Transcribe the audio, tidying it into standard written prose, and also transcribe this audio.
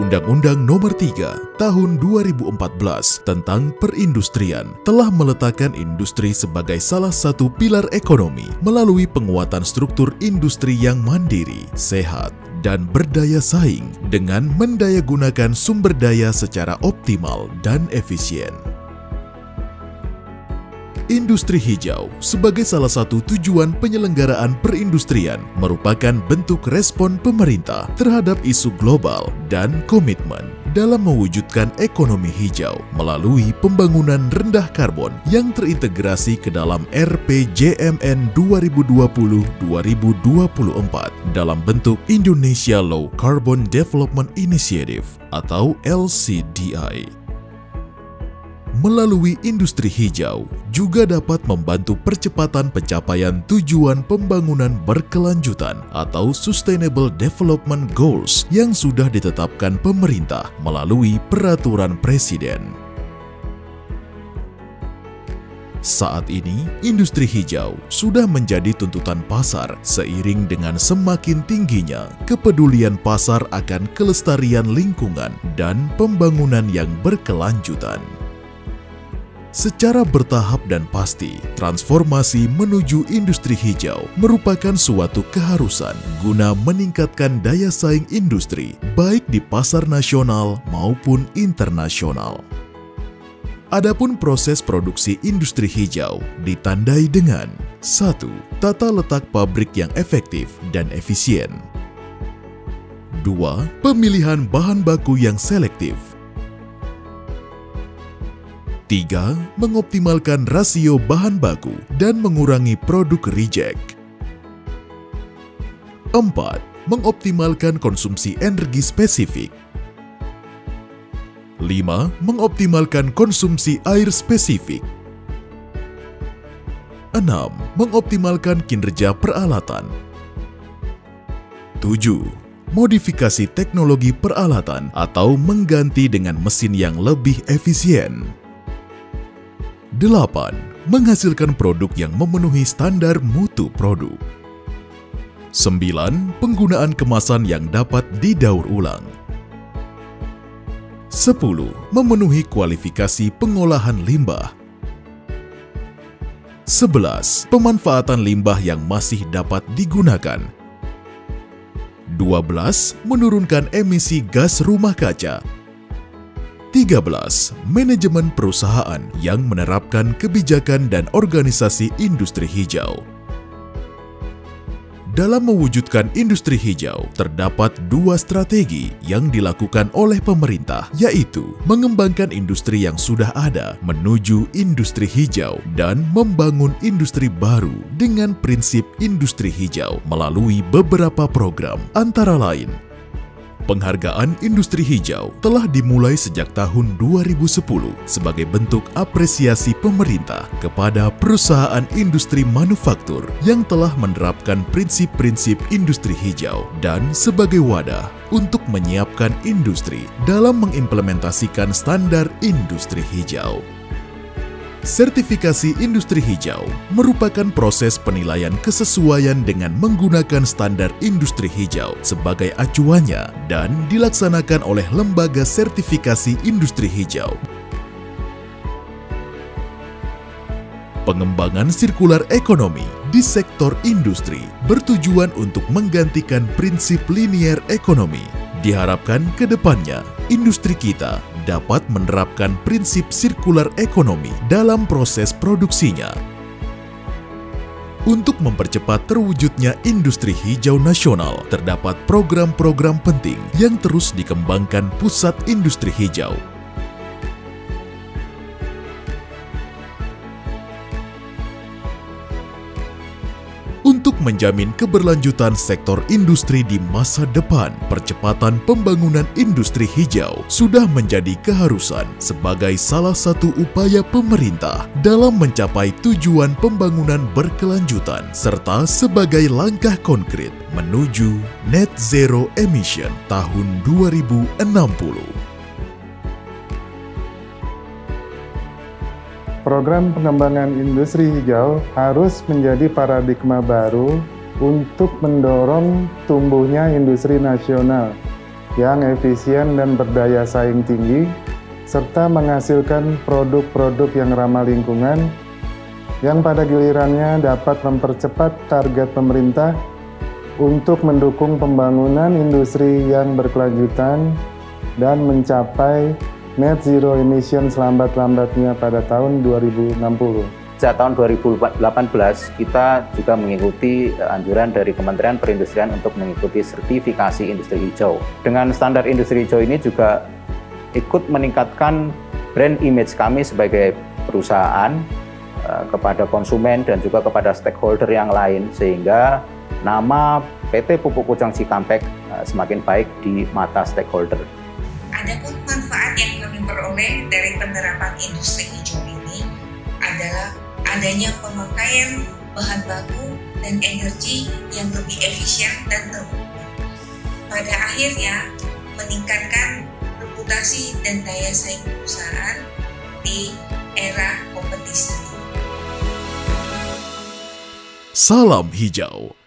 Undang-Undang Nomor 3 Tahun 2014 tentang perindustrian telah meletakkan industri sebagai salah satu pilar ekonomi melalui penguatan struktur industri yang mandiri, sehat, dan berdaya saing dengan mendayagunakan sumber daya secara optimal dan efisien. Industri hijau sebagai salah satu tujuan penyelenggaraan perindustrian merupakan bentuk respon pemerintah terhadap isu global dan komitmen dalam mewujudkan ekonomi hijau melalui pembangunan rendah karbon yang terintegrasi ke dalam RPJMN 2020-2024 dalam bentuk Indonesia Low Carbon Development Initiative atau LCDI. Melalui industri hijau juga dapat membantu percepatan pencapaian tujuan pembangunan berkelanjutan atau Sustainable Development Goals yang sudah ditetapkan pemerintah melalui peraturan presiden. Saat ini, industri hijau sudah menjadi tuntutan pasar seiring dengan semakin tingginya kepedulian pasar akan kelestarian lingkungan dan pembangunan yang berkelanjutan. Secara bertahap dan pasti, transformasi menuju industri hijau merupakan suatu keharusan guna meningkatkan daya saing industri baik di pasar nasional maupun internasional. Adapun proses produksi industri hijau ditandai dengan 1. Tata letak pabrik yang efektif dan efisien. 2. Pemilihan bahan baku yang selektif. 3. Mengoptimalkan rasio bahan baku dan mengurangi produk reject. 4. Mengoptimalkan konsumsi energi spesifik. 5. Mengoptimalkan konsumsi air spesifik. 6. Mengoptimalkan kinerja peralatan. 7. Modifikasi teknologi peralatan atau mengganti dengan mesin yang lebih efisien. 8. Menghasilkan produk yang memenuhi standar mutu produk. 9. Penggunaan kemasan yang dapat didaur ulang. 10. Memenuhi kualifikasi pengolahan limbah. 11. Pemanfaatan limbah yang masih dapat digunakan. 12. Menurunkan emisi gas rumah kaca. 13. Manajemen perusahaan yang menerapkan kebijakan dan organisasi industri hijau. Dalam mewujudkan industri hijau, terdapat 2 strategi yang dilakukan oleh pemerintah, yaitu mengembangkan industri yang sudah ada menuju industri hijau dan membangun industri baru dengan prinsip industri hijau melalui beberapa program, antara lain Penghargaan Industri Hijau telah dimulai sejak tahun 2010 sebagai bentuk apresiasi pemerintah kepada perusahaan industri manufaktur yang telah menerapkan prinsip-prinsip industri hijau dan sebagai wadah untuk menyiapkan industri dalam mengimplementasikan standar industri hijau. Sertifikasi industri hijau merupakan proses penilaian kesesuaian dengan menggunakan standar industri hijau sebagai acuannya dan dilaksanakan oleh lembaga sertifikasi industri hijau. Pengembangan sirkular ekonomi di sektor industri bertujuan untuk menggantikan prinsip linier ekonomi. Diharapkan ke depannya, industri kita dapat menerapkan prinsip sirkular ekonomi dalam proses produksinya. Untuk mempercepat terwujudnya industri hijau nasional, terdapat program-program penting yang terus dikembangkan Pusat Industri Hijau. Untuk menjamin keberlanjutan sektor industri di masa depan, percepatan pembangunan industri hijau sudah menjadi keharusan sebagai salah satu upaya pemerintah dalam mencapai tujuan pembangunan berkelanjutan serta sebagai langkah konkret menuju net zero emission tahun 2060. Program pengembangan industri hijau harus menjadi paradigma baru untuk mendorong tumbuhnya industri nasional yang efisien dan berdaya saing tinggi, serta menghasilkan produk-produk yang ramah lingkungan, yang pada gilirannya dapat mempercepat target pemerintah untuk mendukung pembangunan industri yang berkelanjutan dan mencapai net zero emission selambat-lambatnya pada tahun 2060. Sejak tahun 2018, kita juga mengikuti anjuran dari Kementerian Perindustrian untuk mengikuti sertifikasi industri hijau. Dengan standar industri hijau ini juga ikut meningkatkan brand image kami sebagai perusahaan kepada konsumen dan juga kepada stakeholder yang lain, sehingga nama PT Pupuk Kujang Cikampek semakin baik di mata stakeholder. Adapun manfaat yang kami peroleh dari penerapan industri hijau ini adalah adanya pemakaian bahan baku dan energi yang lebih efisien dan terukur. Pada akhirnya meningkatkan reputasi dan daya saing perusahaan di era kompetisi. Salam hijau.